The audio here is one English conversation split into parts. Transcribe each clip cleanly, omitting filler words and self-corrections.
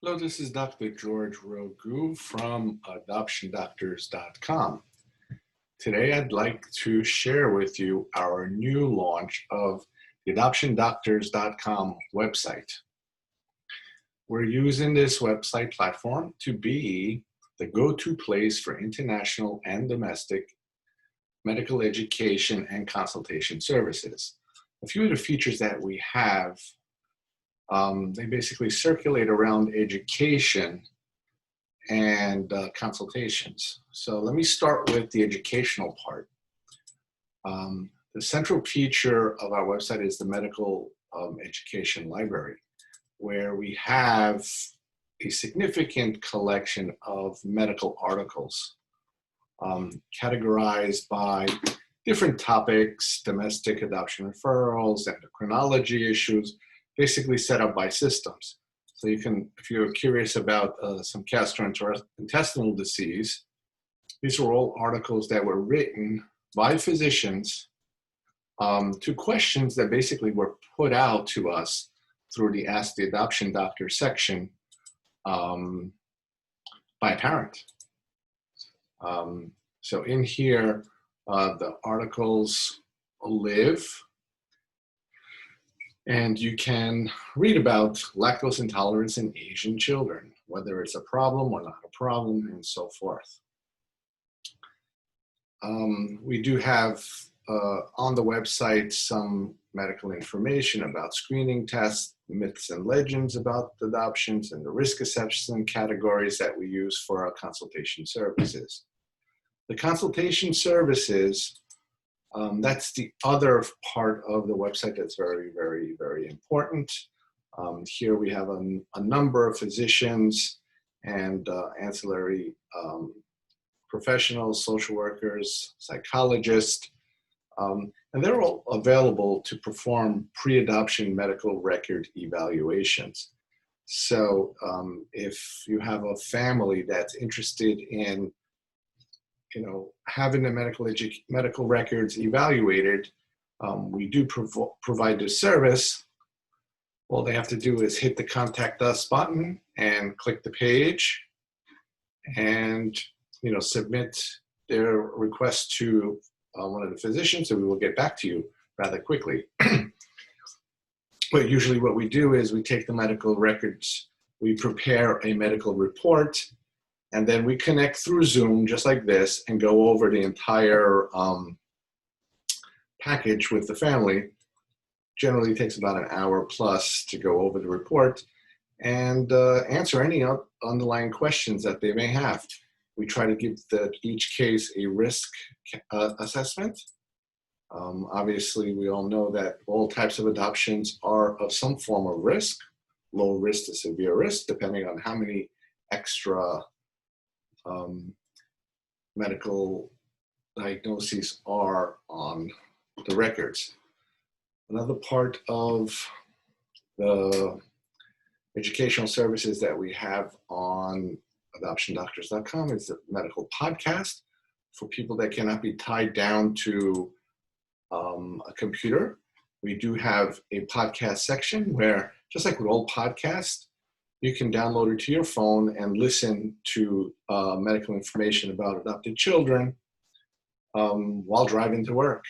Hello, this is Dr. George Rogu from adoptiondoctors.com. Today, I'd like to share with you our new launch of the adoptiondoctors.com website. We're using this website platform to be the go-to place for international and domestic medical education and consultation services. A few of the features that we have, they basically circulate around education and consultations. So let me start with the educational part. The central feature of our website is the medical education library, where we have a significant collection of medical articles categorized by different topics: domestic adoption referrals, endocrinology issues, basically set up by systems. So you can, if you're curious about some gastrointestinal disease, these are all articles that were written by physicians to questions that basically were put out to us through the Ask the Adoption Doctor section by a parent. So in here, the articles live, and you can read about lactose intolerance in Asian children, whether it's a problem or not a problem, and so forth. We do have on the website some medical information about screening tests, myths and legends about adoptions, and the risk assessment categories that we use for our consultation services. The consultation services, that's the other part of the website that's very, very, very important. Here we have a number of physicians and ancillary professionals, social workers, psychologists, and they're all available to perform pre-adoption medical record evaluations. So if you have a family that's interested in having the medical records evaluated, we do provide this service. All they have to do is hit the Contact Us button and click the page and submit their request to one of the physicians, and we will get back to you rather quickly. But usually what we do is we take the medical records, we prepare a medical report, and then we connect through Zoom, just like this, and go over the entire package with the family. Generally takes about an hour plus to go over the report and answer any underlying questions that they may have. We try to give each case a risk assessment. Obviously, we all know that all types of adoptions are of some form of risk, low risk to severe risk, depending on how many extra medical diagnoses are on the records. Another part of the educational services that we have on adoptiondoctors.com is the medical podcast for people that cannot be tied down to a computer. We do have a podcast section where, just like with all podcasts, you can download it to your phone and listen to medical information about adopted children while driving to work.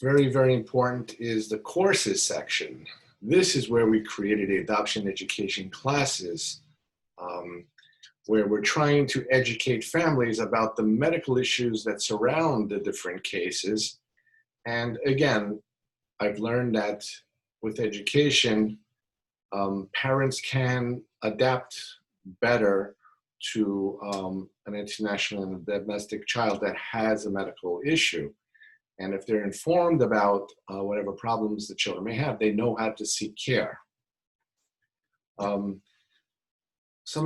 Very, very important is the courses section. This is where we created adoption education classes, where we're trying to educate families about the medical issues that surround the different cases. And again, I've learned that with education, parents can adapt better to an international and domestic child that has a medical issue. And if they're informed about whatever problems the children may have, they know how to seek care. Some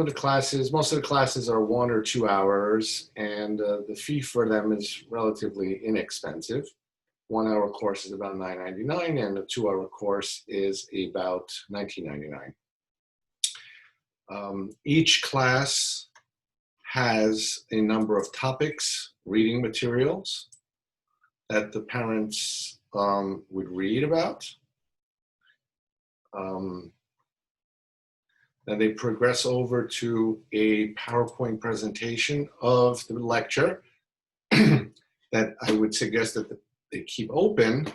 of the classes, most of the classes are 1 or 2 hours, and the fee for them is relatively inexpensive. 1 hour course is about $9.99, and a 2 hour course is about $19.99. Each class has a number of topics, reading materials that the parents would read about. Then they progress over to a PowerPoint presentation of the lecture that I would suggest that they keep open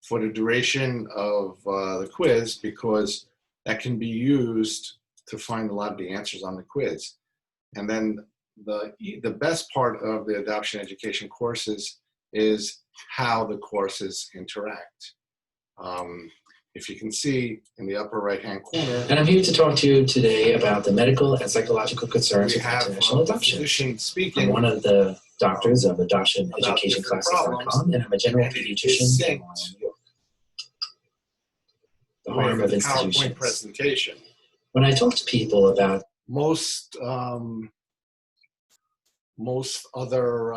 for the duration of the quiz, because that can be used to find a lot of the answers on the quiz. And then the best part of the adoption education courses is how the courses interact. If you can see in the upper right-hand corner. And I'm here to talk to you today about the medical and psychological concerns of international adoption. I'm one of the doctors of adoptioneducationclasses.com, and I'm a general pediatrician in New York. The harm of institutions. Presentation. When I talk to people about most other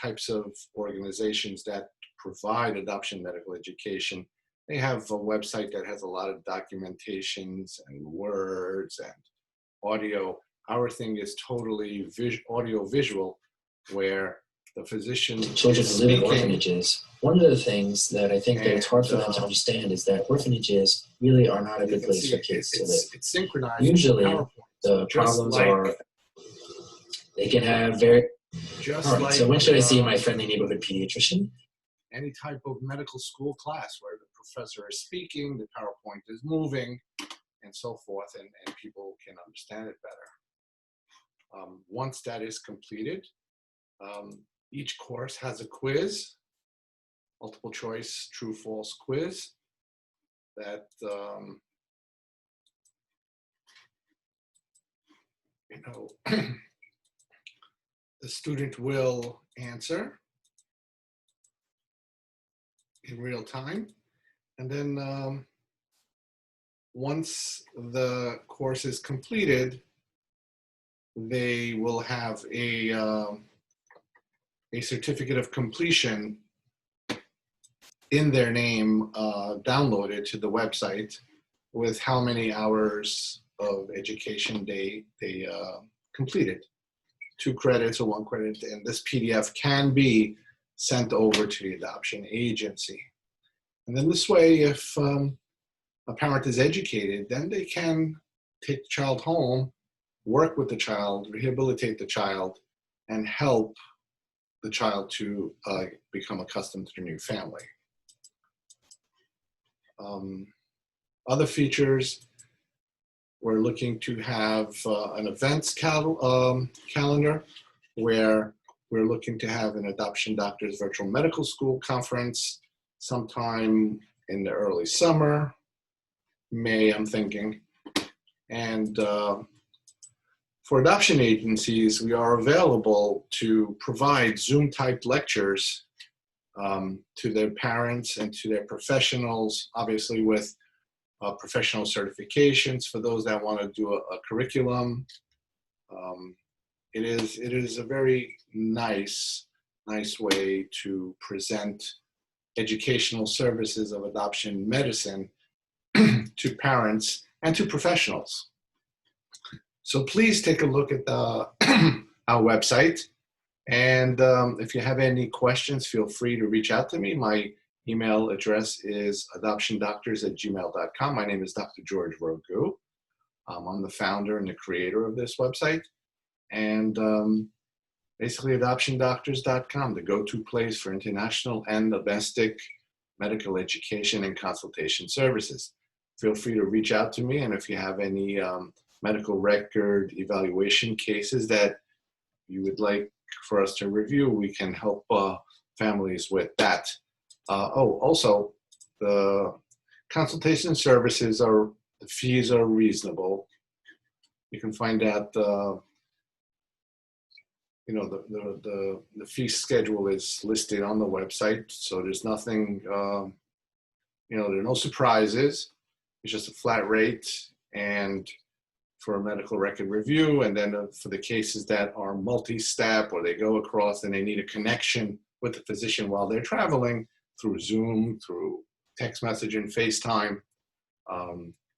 types of organizations that provide adoption medical education, they have a website that has a lot of documentations and words and audio. Our thing is totally audio-visual, where the physician children who live in orphanages. One of the things that I think that it's hard for them to understand is that orphanages really are not a good place for kids to live. It's synchronized. Usually, the problems are they can have very. All right, so when should I see my friendly neighborhood pediatrician? Any type of medical school class where the professor is speaking, the PowerPoint is moving, and so forth, and people can understand it better. Once that is completed, each course has a quiz, multiple choice, true, false quiz that the student will answer in real time. And then once the course is completed, they will have a certificate of completion in their name downloaded to the website with how many hours of education they completed. 2 credits or 1 credit, and this PDF can be sent over to the adoption agency. And then this way, if a parent is educated, then they can take the child home, work with the child, rehabilitate the child, and help the child to become accustomed to their new family. Other features, we're looking to have an events calendar where we're looking to have an Adoption Doctors Virtual Medical School Conference sometime in the early summer, May, I'm thinking. And for adoption agencies, we are available to provide Zoom-type lectures to their parents and to their professionals, obviously with professional certifications for those that want to do a curriculum. It is a very nice way to present educational services of adoption medicine to parents and to professionals. So please take a look at our website. And if you have any questions, feel free to reach out to me. My email address is adoptiondoctors@gmail.com. My name is Dr. George Rogu. I'm the founder and the creator of this website. And basically adoptiondoctors.com, the go-to place for international and domestic medical education and consultation services. Feel free to reach out to me. And if you have any medical record evaluation cases that you would like for us to review, we can help families with that. Also, the consultation services the fees are reasonable. You can find out the fee schedule is listed on the website, so there's nothing, there are no surprises. It's just a flat rate, and for a medical record review, and then for the cases that are multi-step or they go across and they need a connection with the physician while they're traveling through Zoom, through text messaging, FaceTime.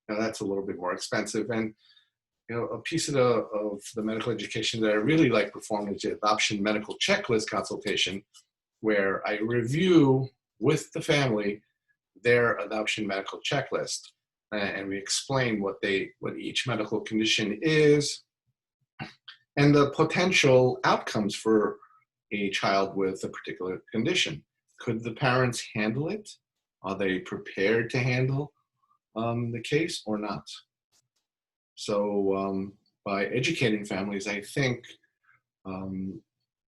That's a little bit more expensive. And a piece of the medical education that I really like performing is the adoption medical checklist consultation, where I review with the family their adoption medical checklist. And we explain what each medical condition is and the potential outcomes for a child with a particular condition. Could the parents handle it? Are they prepared to handle the case or not? So by educating families, I think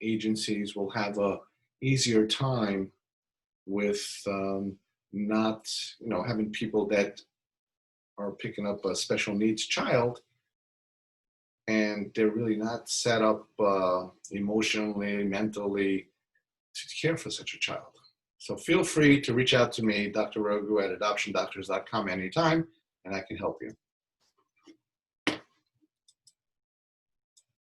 agencies will have a easier time with not, having people that are picking up a special needs child and they're really not set up emotionally, mentally to care for such a child. So feel free to reach out to me, Dr. Rogu at adoptiondoctors.com anytime, and I can help you.